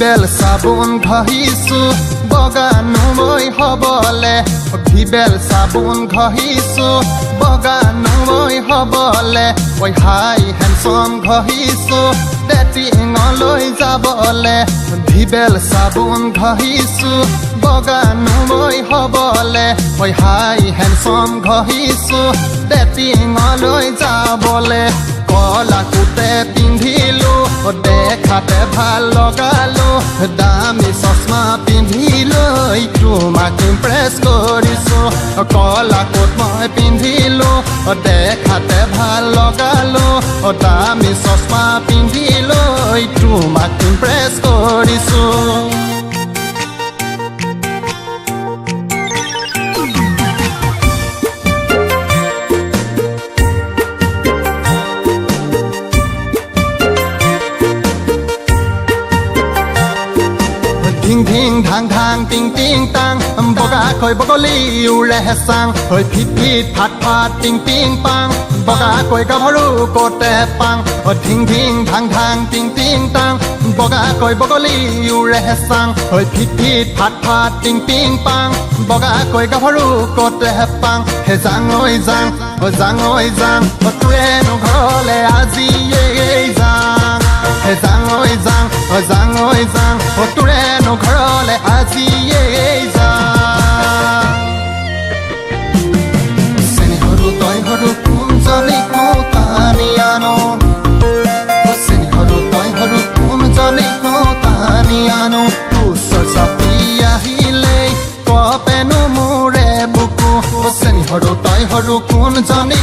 ভিবেল সাবুন ঘহিছো বগানো মই হবলে ভিবেল সাবুন ঘহিছো বগানো মই হবলে ওই হাই হ্যান্ডসাম ঘহিছো ডেটিংলৈ যাবলে ভিবেল সাবুন ঘহিছো বগানো মই হবলে ওই হাই হ্যান্ডসাম ঘহিছো ডেটিংলৈ যাবলে কলা কুতে পিন্ধিলো দেখাতে ভাল লগালো দামী চশমা পিন্ধিলৈ তোমাক ইমপ্ৰেছ কৰিছো কলা কোট মই পিন্ধিলো দেখাতে ভাল লগালো দামী চশমা পিন্ধিলৈ তোমাক ইমপ্ৰেছ কৰিছো Ding ding dang dang ding ding tang boga koi bogoli ure sang hoi phit phit phat phat ding ding pang boga koi gabharu kote pang ding ding dang dang ding ding tang boga koi bogoli ure sang hoi phit phit phat phat ding ding pang boga koi gabharu kote pang he jang oi jang tue no ghole aji ei jang he jang oi jang tue no ঘৰলে আজি এই যা চেনিহৰু তই হৰু কোনজনী টানি আনো চেনিহৰু তই হৰু কোনজনী টানি আনো ওচৰ চাপি আহিলে কপেনো মোৰে বুকু চেনিহৰু তই হৰু কোনজনী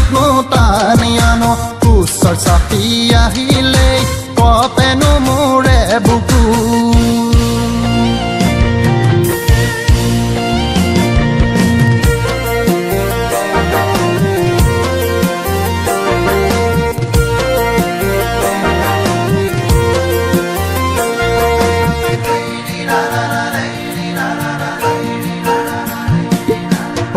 টানি আনো ওচৰ চাপি আহিলে কপেনো মোৰে বুকু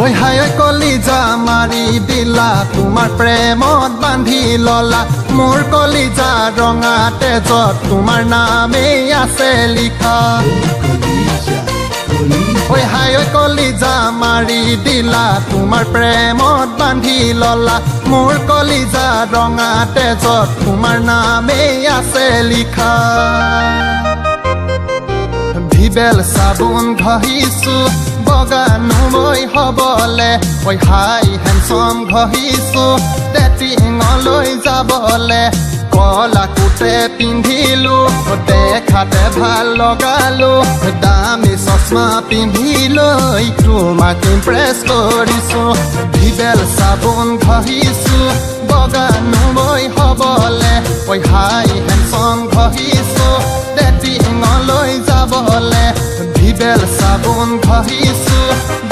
ওই হাই ওই কলিজা মাৰি দিলা তোমাৰ প্ৰেমত বান্ধি ললা মোৰ কলিজা ৰঙা তেজত তোমাৰ নামেই আছে লিখা ওই হাই ওই কলিজা মাৰি দিলা তোমাৰ প্ৰেমত বান্ধি ললা মোৰ কলিজা ৰঙা তেজত তোমাৰ নামেই আছে লিখা ভিবেল সাবুন ঘহিছো বগানো মই হবলে ওই হাই হ্যান্ডসাম ঘহিছো ডেটিংলৈ যাবলে কলা কুতে পিন্ধিলো দেখাতে ভাল লগালো দামী চশমা পিন্ধিলৈ তোমাক ইমপ্ৰেছ কৰিছো ভিবেল সাবুন ঘহিছো বগানো মই হবলে ওই হাই হ্যান্ডসাম ঘহিছো ডেটিংলৈ যাবলে ভিবেল সাবুন ঘহিছো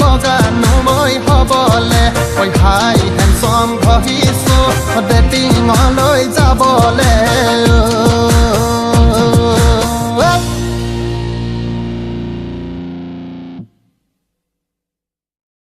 বগানো মই হবলে ওই হাই হ্যান্ডসাম ঘহিছো ডেটিংলৈ যাবলে